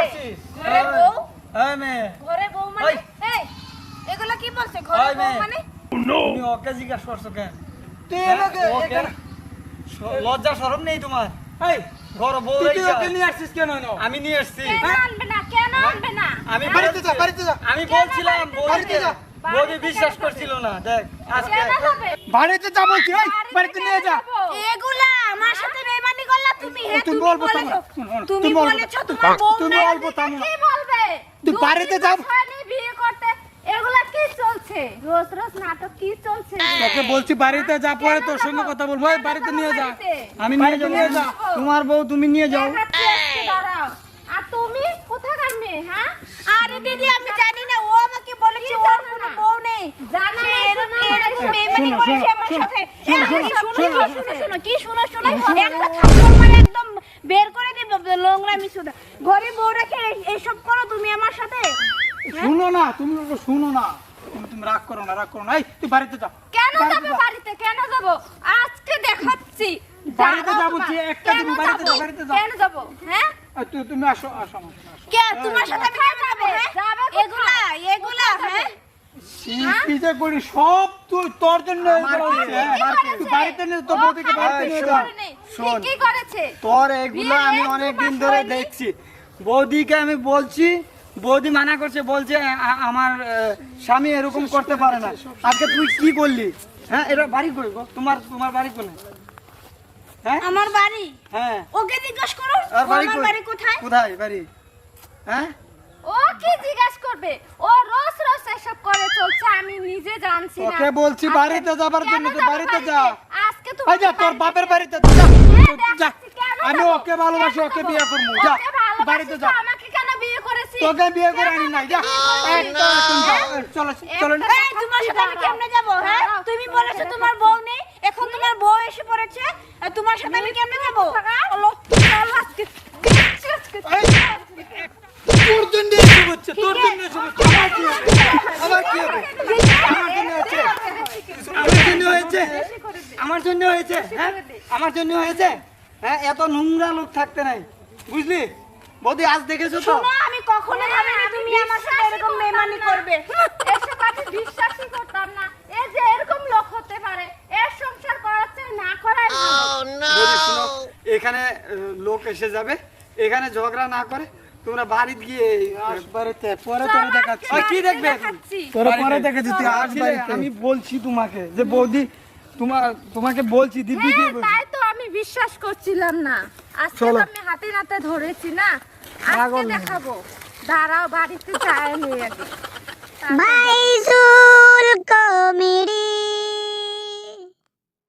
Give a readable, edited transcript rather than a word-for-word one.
আসছিস ঘরে বউ এই মেয়ে ঘরে বউ মানে এই এগুলা কি বলছে ঘরে বউ মানে তুমি ওকে জিজ্ঞাসা করছো কেন তুই এলাকে ওকে লজ্জা শরম নেই তোমার এই ঘর বউ তুই রাইছা ওকে নিয়ে আসছিস কেন না আমি নিয়ে আসছি কেন আনবে না কেন আনবে না আমি বাড়িতে যা বাড়িতে যা আমি বলছিলাম বাড়িতে যা। বৌদি বিশ্বাস করছিল না দেখ আজকে কেন হবে বাড়িতে যা বলছি এই বাড়িতে নিয়ে যা এগুলা আমার সাথে বেইমানি করলা তুমি হ্যাঁ তুমি বলবো বলেছো তোমরা। তুমি তুমি বলবো। বলেছো তোমার বউ তুমি নাই। বলবো থামো। কি বলবে তুই বাড়িতে যাও। হয়নি বিয়ে করতে এগুলা কি চলছে রোজ রোজ নাটক কি চলছে তোকে বলছি বাড়িতে যা পরে তোর সঙ্গে কথা বলবো এই বাড়িতে নিয়ে যা আমি নিয়ে যাবো নিয়ে যা। তোমার বউ তুমি নিয়ে যাও দেখাচ্ছি আজকে দাঁড়াও আর তুমি কোথাকার মেয়ে হ্যাঁ আরে দিদি আমি জানি না ও আমাকে বলেছে ওর কোনো বউ নেই জানা এরকম বেইমানি করেছে আমার সাথে শুনো কি শুনো একটা থাপ্পড় মারে একদম বের করে দিব লোংরামি শুধু ঘরে বউ রেখে এইসব করো তুমি আমার সাথে শুনো না তুমি ওকে শুনো না তুমি রাগ করো না এই তুই বাড়িতে যা কেন বাড়িতে যাবে যা। বাড়িতে কেন যাব আজকে দেখাচ্ছি বাড়িতে যাবো যাবো তোমার। যে একটা দিন কেন বাড়িতে যাবো? যা, বাড়িতে যা। কেন যাব হ্যাঁ তুমি আসো আসো আমার সাথে আসো। কে তোমার সাথে আমি কেন যাবো এগুলা হ্যাঁ কি যে করি সব তুই তোর জন্য আমার কি? হচ্ছে, হ্যাঁ। আমার কি? তুই বাড়িতে নিয়ে তোর বউদিকে বাড়িতে নিয়ে যা শোন। কি করেছে তোর এগুলো বিয়ে আমি এক অনেক দু দিন মাস ধরে হয়নি। দেখছি বৌদিকে আমি বলছি বৌদি মানা করছে বলছে আমার স্বামী এরকম করতে পারে না আজকে তুই কি করলি হ্যাঁ এটা বাড়ি কই গো? তোমার বাড়ি কোনে হ্যাঁ আমার বাড়ি হ্যাঁ ওকে জিজ্ঞাসা করো আর বাড়ি আমার কই? বাড়ি কোথায় কোথায় বাড়ি হ্যাঁ ও কি জিজ্ঞাসা করবে ও রোজ রোজ এসব করে চলছে আমি নিজে জানছি না ওকে বলছি আজকে- বাড়িতে যাবার কেন জন্য তুই যাবো বাড়িতে যা আজকে তুমি এই যা তোর বাপের বাড়িতে যা হ্যাঁ, যা দেখাচ্ছি, কেন আমি যাবো? ওকে ভালোবাসি কেন ওকে যাবো? বিয়ে করবো যা ওকে তুই ভালোবাসি বাড়িতে তো যা আমাকে কেন বিয়ে করেছি তোকে বিয়ে করে আনি নাই যা একদম এখন যা চলো চলো এই তোমার সাথে আমি কেমনে যাব হ্যাঁ তুমি বলেছো তোমার বউ নেই এখন তোমার বউ এসে পড়েছে আর তোমার সাথে আমি কেমনে যাব তোর জন্য এসে হচ্ছে তোর জন্য এসে হচ্ছে আমার কি হবে আমার জন্য হচ্ছে আমার জন্য হয়েছে আমার জন্য হয়েছে হ্যাঁ আমার জন্য হয়েছে হ্যাঁ এত নোংরা লোক থাকতে নাই বুঝলি বৌদি আজ দেখেছো তো শোনো আমি কখনো ভাবিনি তুমি আমার সাথে এরকম বেইমানি করবে এসব আমি বিশ্বাসই করতাম না এই যে এরকম লোক হতে পারে এর সংসার করাচ্ছে না করাই ভালো বৌদি শোনো এখানে লোক এসে যাবে এখানে ঝগড়া না করে তোমরা বাড়িতে গিয়ে বাড়িতে পরে তোরে দেখাচ্ছি ওই কি দেখবে দেখাচ্ছি তোরে পরে দেখেছি তুই আজ আসলে বাড়িতে আমি বলছি তোমাকে যে বৌদি তোমাকে বলছি দিব্যি দিয়ে বলছি তাই তো আমি বিশ্বাস করছিলাম না আজকে চলো। তো আমি হাতে নাতে ধরেছি না আজকে পাগল মেয়ে। দেখাবো দাঁড়াও বাড়িতে যাই নিয়ে আগে বাইজুল